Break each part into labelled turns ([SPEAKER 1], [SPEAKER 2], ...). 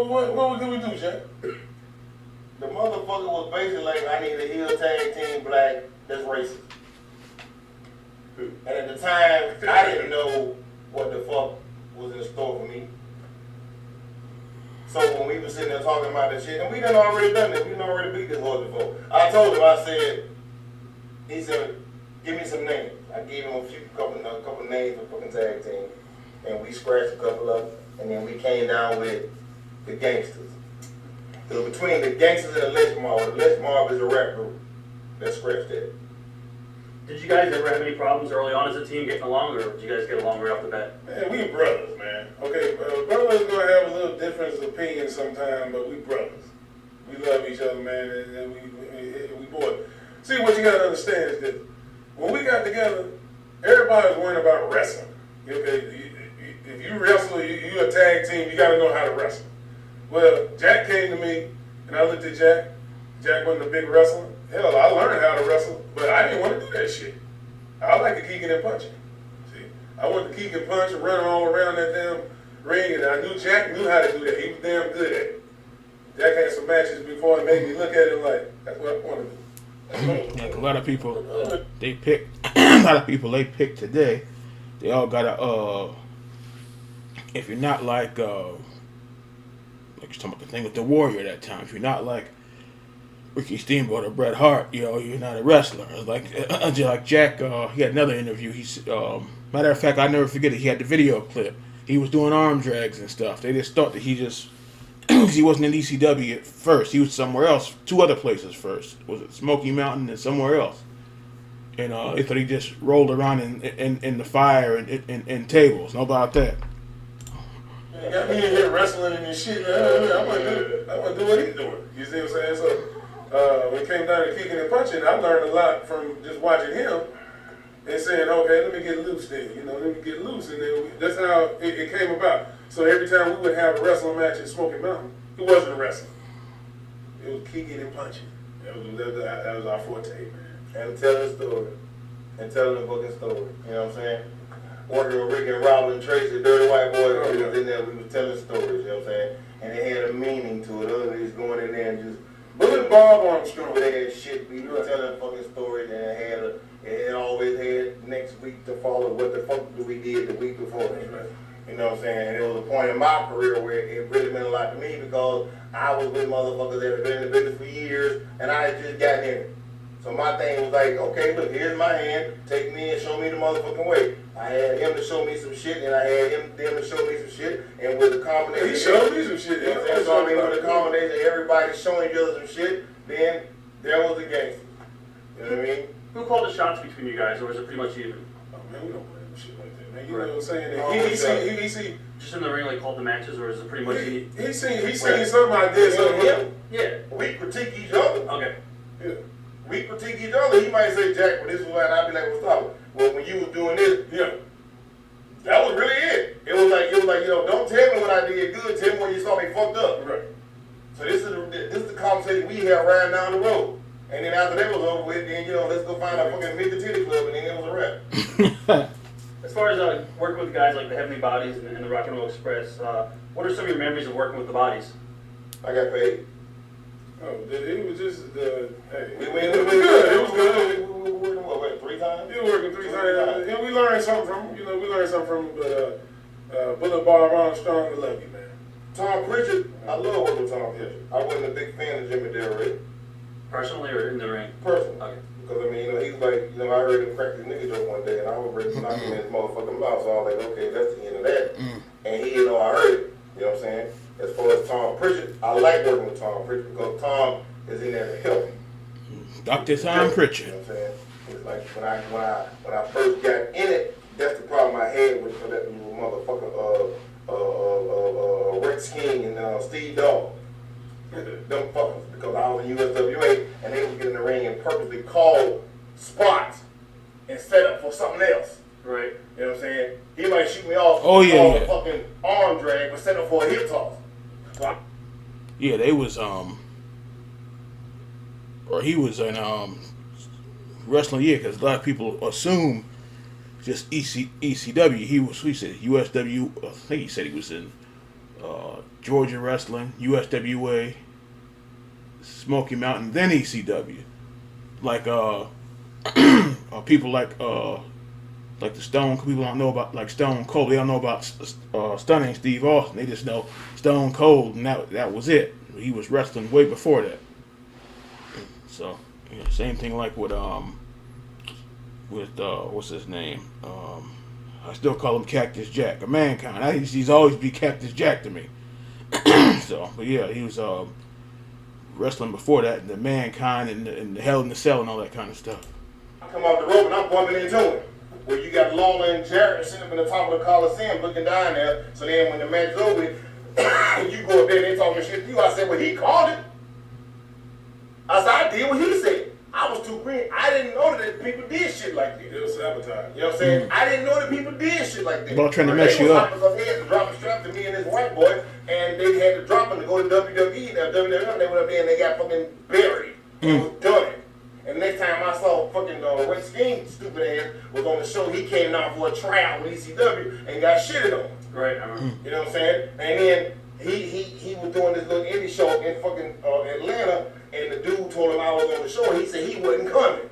[SPEAKER 1] what did we do, Jack?
[SPEAKER 2] The motherfucker was basically like, I need a heel tag team black that's racist. And at the time, I didn't know what the fuck was in store for me. So when we was sitting there talking about this shit, and we done already done this, we done already beat this horse before. I told him, I said, he said, give me some names. I gave him a couple names of fucking tag team, and we scratched a couple of them, and then we came down with the Gangstas. So between the Gangstas and the Les Mob is a rap group. Let's scratch that.
[SPEAKER 3] Did you guys ever have any problems early on as a team getting along, or did you guys get along right off the bat?
[SPEAKER 1] Man, we brothers, man. Okay, brothers gonna have a little difference of opinion sometimes, but we brothers. We love each other, man, and we boys. See, what you gotta understand is that when we got together, everybody was worrying about wrestling. Okay, if you wrestle, you a tag team, you gotta know how to wrestle. Well, Jack came to me, and I looked at Jack. Jack wasn't a big wrestler. Hell, I learned how to wrestle, but I didn't want to do that shit. I like to kick it and punch it. See, I wanted to kick and punch and run all around that damn ring, and I knew Jack knew how to do that. He was damn good at it. Jack had some matches before and made me look at it like, that's what I want to do.
[SPEAKER 4] Like a lot of people, they pick. A lot of people they pick today. They all gotta. If you're not like you're talking about the thing with the Warrior that time. If you're not like Ricky Steamboat or Bret Hart, you're not a wrestler. Like Jack, he had another interview. Matter of fact, I never forget it. He had the video clip. He was doing arm drags and stuff. They just thought that he wasn't in ECW at first. He was somewhere else, two other places first. Was it Smoky Mountain and somewhere else? And they thought he just rolled around in the fire and tables. How about that?
[SPEAKER 1] You got me in here wrestling and shit. I want to do what he's doing. You see what I'm saying? So when it came down to kicking and punching, I learned a lot from just watching him and saying, okay, let me get loose then. Let me get loose. And then that's how it came about. So every time we would have a wrestling match at Smoky Mountain, it wasn't wrestling. It was kicking and punching. That was our forte, man.
[SPEAKER 2] And telling a story. And telling a fucking story. You know what I'm saying? Working with Rick and Robin, Tracy, Dirty White Boy, we was in there, we was telling stories, you know what I'm saying? And it had a meaning to it, other than just going in there and just
[SPEAKER 1] Bullet Bob Armstrong.
[SPEAKER 2] They had shit, we were telling fucking stories, and it always had next week to follow what the fuck we did the week before.
[SPEAKER 1] Right.
[SPEAKER 2] You know what I'm saying? And it was a point in my career where it really meant a lot to me because I was with motherfuckers that had been in the business for years, and I had just gotten in it. So my thing was like, okay, look, here's my hand, take me and show me the motherfucking way. I had him to show me some shit, and I had them to show me some shit, and with the combination,
[SPEAKER 1] he showed me some shit.
[SPEAKER 2] You know what I'm saying? So I mean, with the combination, everybody showing each other some shit, then there was the gangster. You know what I mean?
[SPEAKER 3] Who called the shots between you guys, or was it pretty much even?
[SPEAKER 1] Oh man, we don't play no shit like that, man. You know what I'm saying? He see.
[SPEAKER 3] Just in the ring, like called the matches, or is it pretty much?
[SPEAKER 1] He seen something I did something.
[SPEAKER 2] Yeah. We critique each other.
[SPEAKER 3] Okay.
[SPEAKER 1] Yeah.
[SPEAKER 2] We critique each other. He might say, Jack, well, this is what, and I'd be like, what's up? Well, when you was doing this, that was really it. It was like, don't tell me when I did good, tell me when you saw me fucked up.
[SPEAKER 1] Right.
[SPEAKER 2] So this is the conversation we had riding down the road. And then after that was over with, then, let's go find a fucking Mr. Titty Club, and then it was a wrap.
[SPEAKER 3] As far as working with guys like the Heavenly Bodies and the Rock and Roll Express, what are some of your memories of working with the Bodies?
[SPEAKER 2] I got paid.
[SPEAKER 1] Oh, it was just hey.
[SPEAKER 2] It was good. It was good. We were working, what, 3 times?
[SPEAKER 1] We were working 3 times. And we learned something from him. We learned something from Bullet Bob Armstrong. I love you, man.
[SPEAKER 2] Tom Pritchard, I love working with Tom Pritchard. I wasn't a big fan of Jimmy Del Rey.
[SPEAKER 3] Personally or in the ring?
[SPEAKER 2] Personally.
[SPEAKER 3] Okay.
[SPEAKER 2] Because, I mean, he was like, I heard him crack this nigga joke one day, and I was ready to knock him in his motherfucking mouth, so I was like, okay, that's the end of that. And he didn't know I heard it, you know what I'm saying? As far as Tom Pritchard, I like working with Tom Pritchard because Tom is in there to help me.
[SPEAKER 4] Dr. Tom Pritchard.
[SPEAKER 2] You know what I'm saying? It's like when I first got in it, that's the problem I had with that motherfucker Rex King and Steve Dawg. Them fuckers, because I was in USWA and they would get in the ring and purposely call spots and set up for something else.
[SPEAKER 3] Right.
[SPEAKER 2] You know what I'm saying? He might shoot me off
[SPEAKER 4] a
[SPEAKER 2] fucking arm drag but set up for a hip toss. So
[SPEAKER 4] yeah, they was or he was in wrestling, because a lot of people assume just ECW. He said USW. I think he said he was in Georgia Wrestling, USWA, Smoky Mountain, then ECW. Like people like the Stone. People don't know about like Stone Cold. They don't know about Stunning Steve Austin. They just know Stone Cold, and that was it. He was wrestling way before that. So same thing like with what's his name? I still call him Cactus Jack, or Mankind. He's always be Cactus Jack to me. So, but yeah, he was wrestling before that, and the Mankind and the Hell in the Cell and all that kind of stuff.
[SPEAKER 2] I come off the rope and I'm bumping into him. Where you got Lawler and Jarrett sitting up in the top of the Coliseum looking down there. So then when the match is over, you go up there and they talking shit to you. I said, well, he called it. I said, I did what he said. I was too green. I didn't know that people did shit like this.
[SPEAKER 1] It was sabotage.
[SPEAKER 2] You know what I'm saying? I didn't know that people did shit like that.
[SPEAKER 4] About trying to mess you up.
[SPEAKER 2] Because they had to drop a strap to me and this white boy, and they had to drop him to go to WWE. Now WWF, they went up there and they got fucking buried. It was done. And the next time I saw fucking Red Skin, stupid ass, was on the show, he came out for a tryout with ECW and got shitted on.
[SPEAKER 3] Right, I remember.
[SPEAKER 2] You know what I'm saying? And then he was doing this little indie show in fucking Atlanta, and the dude told him I was on the show, and he said he wasn't coming.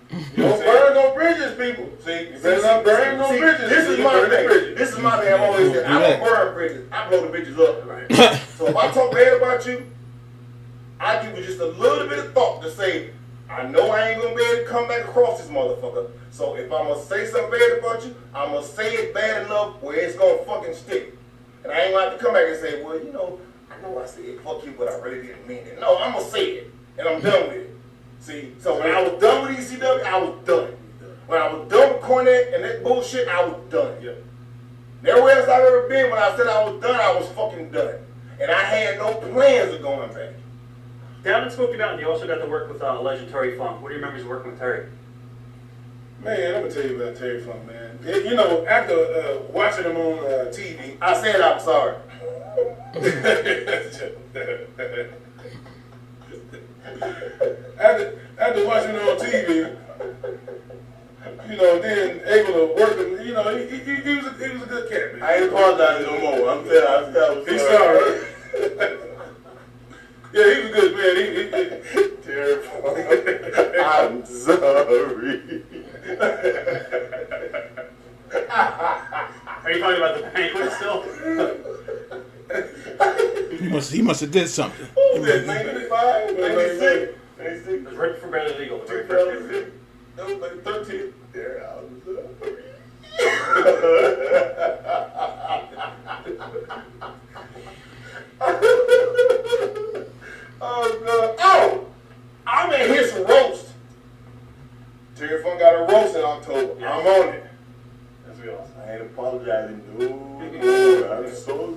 [SPEAKER 2] You know what I'm saying?
[SPEAKER 1] Burn no bridges, people. See, you better not burn no bridges.
[SPEAKER 2] This is my thing. This is my thing. I've always said, I don't burn bridges. I blow the bridges up. Right? So if I talk bad about you, I give you just a little bit of thought to say, I know I ain't gonna be able to come back across this motherfucker. So if I'm gonna say something bad about you, I'm gonna say it bad enough where it's gonna fucking stick. And I ain't gonna have to come back and say, well, I know I said fuck you, but I really didn't mean it. No, I'm gonna say it, and I'm done with it. See, so when I was done with ECW, I was done. When I was done with Cornette and that bullshit, I was done.
[SPEAKER 1] Yeah.
[SPEAKER 2] Everywhere else I've ever been, when I said I was done, I was fucking done. And I had no plans of going back.
[SPEAKER 3] Down in Smoky Mountain, you also got to work with legend Terry Funk. What are your memories of working with Terry?
[SPEAKER 1] Man, I'm gonna tell you about Terry Funk, man. After watching him on TV,
[SPEAKER 2] I said I'm sorry.
[SPEAKER 1] after watching him on TV, then able to work him, he was a good cat, man.
[SPEAKER 2] I ain't apologizing no more. I'm
[SPEAKER 1] He's sorry. Yeah, he was good, man.
[SPEAKER 2] Terry Funk. I'm sorry.
[SPEAKER 3] Are you talking about the banquet still?
[SPEAKER 4] He must have did something.
[SPEAKER 2] What was that, 95? 96? 96?
[SPEAKER 3] It was right before Barely Legal. The very first year.
[SPEAKER 2] That was like 13. There, I was Oh, God. Oh! I'm in his roast. Terry Funk got a roast in October.
[SPEAKER 3] Yeah.
[SPEAKER 2] I'm on it.
[SPEAKER 3] That's real.
[SPEAKER 2] I ain't apologizing. No, I'm sorry.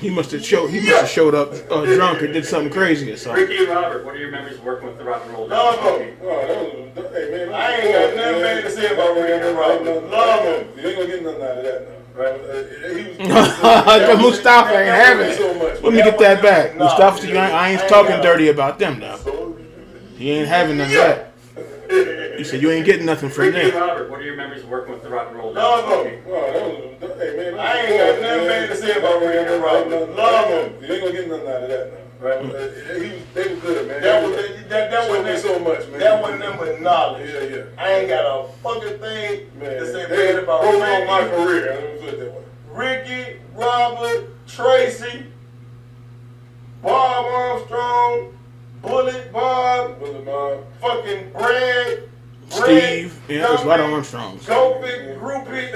[SPEAKER 4] He must have showed up drunk or did something crazy or something.
[SPEAKER 3] Ricky and Robert, what are your memories of working with the Rock and Roll?
[SPEAKER 2] Love him.
[SPEAKER 1] Hey, man,
[SPEAKER 2] I ain't got nothing bad to say about Ricky and Robert. Love him.
[SPEAKER 1] You ain't gonna get nothing out of that now. Right?
[SPEAKER 4] The Mustafa ain't having it.
[SPEAKER 1] So much.
[SPEAKER 4] Let me get that back.
[SPEAKER 2] Nah,
[SPEAKER 4] Mustafa, I ain't talking
[SPEAKER 2] got
[SPEAKER 4] dirty about them now. He ain't having none of that. He said you ain't getting nothing from
[SPEAKER 3] Ricky and
[SPEAKER 4] them.
[SPEAKER 3] Robert, what are your memories of working with the Rock and Roll?
[SPEAKER 2] Love him.
[SPEAKER 1] Hey, man,
[SPEAKER 2] I ain't got nothing bad to say about Ricky and Robert. Love him.
[SPEAKER 1] You ain't gonna get nothing out of that now. Right? They were good, man.
[SPEAKER 2] That
[SPEAKER 1] Showed me
[SPEAKER 2] wasn't
[SPEAKER 1] so much, man.
[SPEAKER 2] That wasn't them with knowledge.
[SPEAKER 1] Yeah.
[SPEAKER 2] I ain't got a fucking thing
[SPEAKER 1] Man,
[SPEAKER 2] to say
[SPEAKER 1] they
[SPEAKER 2] bad about
[SPEAKER 1] prolonged my
[SPEAKER 2] Ricky.
[SPEAKER 1] career. I'm gonna put it that way.
[SPEAKER 2] Ricky, Robert, Tracy, Bob Armstrong, Bullet Bob, fucking Brad,
[SPEAKER 4] Steve, yeah, it's right on Armstrong's.
[SPEAKER 2] Gopic, Groupie.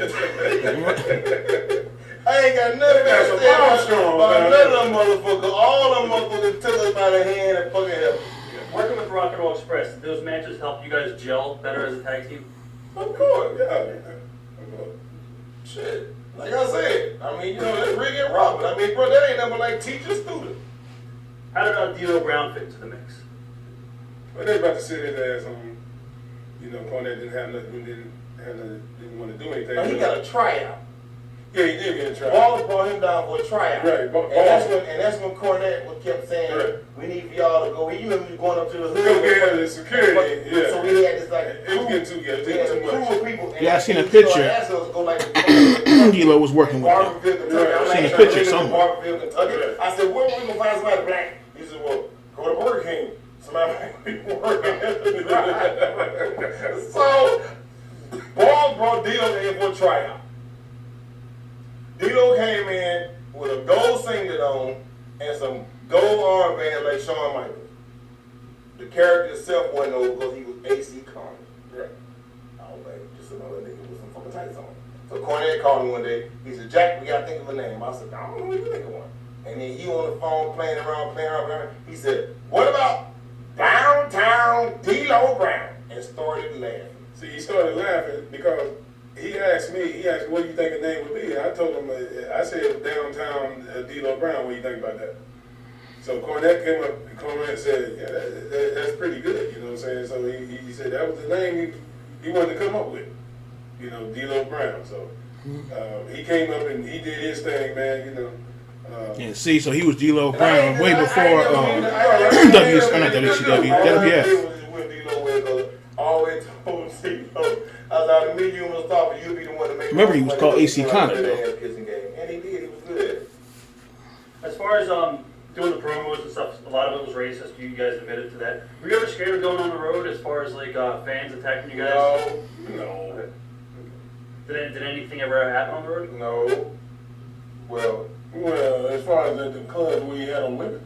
[SPEAKER 2] I ain't got nothing
[SPEAKER 1] That's
[SPEAKER 2] to
[SPEAKER 1] a
[SPEAKER 2] say about
[SPEAKER 1] Armstrong,
[SPEAKER 2] none
[SPEAKER 1] man.
[SPEAKER 2] of them motherfuckers. All them motherfuckers took us by the hand and fucking helped.
[SPEAKER 3] Working with Rock and Roll Express, did those matches help you guys gel better as a tag team?
[SPEAKER 2] Of course, yeah. Shit. Like I said, that's Ricky and Robert. Bro, that ain't nothing like teacher student.
[SPEAKER 3] How did D'Lo Brown fit into the mix?
[SPEAKER 1] But they about to sit his ass on. Cornette didn't want to do anything.
[SPEAKER 2] No, he got a tryout.
[SPEAKER 1] Yeah, he did get a tryout.
[SPEAKER 2] Wallace brought him down for a tryout.
[SPEAKER 1] Right,
[SPEAKER 2] And that's when Cornette kept saying,
[SPEAKER 1] right.
[SPEAKER 2] we need for y'all to go. You remember me going up to the hood.
[SPEAKER 1] Go get the security, yeah.
[SPEAKER 2] So we had this like
[SPEAKER 1] It was getting too
[SPEAKER 2] we had a
[SPEAKER 1] much.
[SPEAKER 2] crew of people. And
[SPEAKER 4] Yeah, I seen a
[SPEAKER 2] he
[SPEAKER 4] picture.
[SPEAKER 2] asked us to go like
[SPEAKER 4] D-Lo was working with them.
[SPEAKER 2] Barberville, Kentucky. I'm
[SPEAKER 4] Seen
[SPEAKER 2] like,
[SPEAKER 4] a picture
[SPEAKER 2] "I'm
[SPEAKER 4] somewhere."
[SPEAKER 2] Barberville, Kentucky. I said, where we gonna find somebody black? He said, well, go to Burger King. Somebody might be working. So, Bob brought D-Lo in for a tryout. D-Lo came in with a gold singlet on and some gold armband like Shawn Michaels. The character itself wasn't over because he was AC Conner.
[SPEAKER 1] Right.
[SPEAKER 2] I was like, just another nigga with some fucking tights on. So Cornette called me one day. He said, Jack, we gotta think of a name. I said, I don't know what you think of one. And then he on the phone playing around. He said, what about Downtown D-Lo Brown? And started laughing.
[SPEAKER 1] See, he started laughing because he asked me, what do you think the name would be? And I told him, I said downtown D-Lo Brown, what do you think about that? So Cornette came up, and Cornette said, yeah, that's pretty good, you know what I'm saying? So he said that was the name he wanted to come up with, you know, D-Lo Brown. So he came up and he did his thing, man, you know.
[SPEAKER 4] Yeah, see, so he was D-Lo Brown way before WWF.
[SPEAKER 2] Always told D-Lo, I was out of the medium was top, but you'd be the one to make.
[SPEAKER 4] Remember, he was called AC Conner, though.
[SPEAKER 2] And he did, he was good.
[SPEAKER 3] As far as doing the promos and stuff, a lot of it was racist. You guys admitted to that. Were you ever scared of going on the road as far as like fans attacking you guys?
[SPEAKER 2] No.
[SPEAKER 3] Did anything ever happen on the road?
[SPEAKER 2] No. Well,
[SPEAKER 1] as far as the clubs we had on women.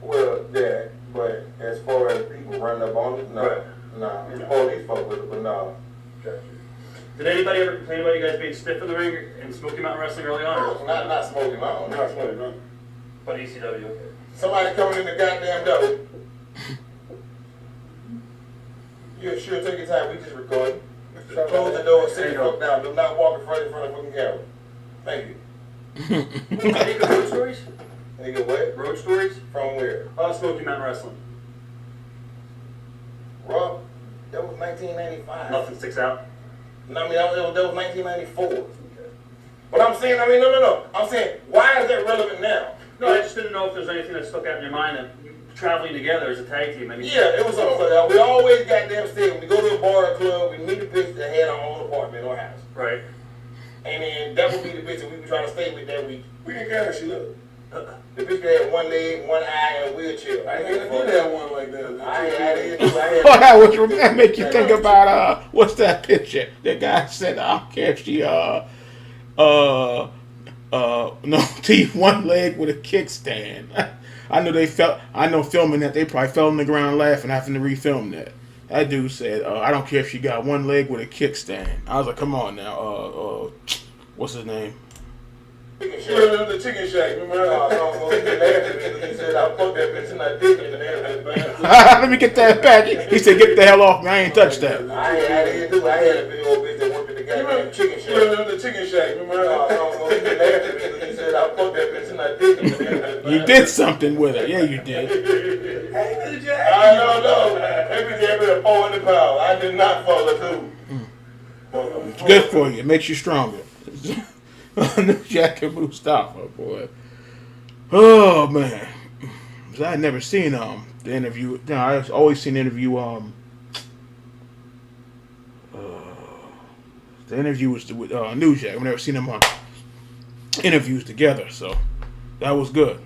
[SPEAKER 2] well, yeah, but as far as people running up on it, no.
[SPEAKER 3] Right.
[SPEAKER 2] Nah. The police fuck with it, but no.
[SPEAKER 3] Did anybody ever complain about you guys being stiff in the ring in Smoky Mountain Wrestling early on? Or
[SPEAKER 2] Not smoking on.
[SPEAKER 1] Not smoking, no.
[SPEAKER 3] but ECW, okay.
[SPEAKER 2] Somebody coming in the goddamn door. Yeah, sure, take your time. We just recording. Close the door and sit the fuck down. Do not walk in front of fucking camera. Thank you.
[SPEAKER 3] Any good road stories?
[SPEAKER 2] Nigga, what?
[SPEAKER 3] Road stories?
[SPEAKER 2] From where?
[SPEAKER 3] Smoky Mountain Wrestling.
[SPEAKER 2] Rob, that was 1995.
[SPEAKER 3] Nothing sticks out.
[SPEAKER 2] No, I mean, that was 1994. But I'm saying, no. I'm saying, why is that relevant now?
[SPEAKER 3] No, I just didn't know if there's anything that stuck out in your mind that traveling together as a tag team. I mean,
[SPEAKER 2] Yeah, it was something like that. We always goddamn stay. When we go to a bar or club, we meet the bitch that had our own apartment or house.
[SPEAKER 3] right.
[SPEAKER 2] And then that would be the bitch that we would try to stay with that week.
[SPEAKER 1] We didn't care how she looked.
[SPEAKER 2] The bitch that had one leg, one eye, and a wheelchair.
[SPEAKER 1] I did have one like that.
[SPEAKER 2] I did too. I
[SPEAKER 4] Oh, that would that make you think about what's that picture? The guy said, I don't care if she no teeth, one leg with a kickstand. I know filming that they probably fell on the ground laughing having to refilm that. That dude said, I don't care if she got one leg with a kickstand. I was like, come on now, what's his name?
[SPEAKER 1] The chicken shack, remember?
[SPEAKER 2] He said, I fucked that bitch and I did it.
[SPEAKER 4] Let me get that back. He said, get the hell off me, I ain't touched that.
[SPEAKER 2] I didn't do. I had a big old bitch that worked at the goddamn chicken shack.
[SPEAKER 1] Remember the chicken shack, remember?
[SPEAKER 2] He said, I fucked that bitch and I did it.
[SPEAKER 4] You did something with her. Yeah, you did.
[SPEAKER 2] I don't know. That bitch had me 400 pounds. I did not fall a
[SPEAKER 4] It's good for you. It makes you stronger. Jack and Mustafa, boy. Oh man, I had never seen the interview. No, I always seen the interview. The interview was with New Jack. I've never seen them on interviews together, so that was good.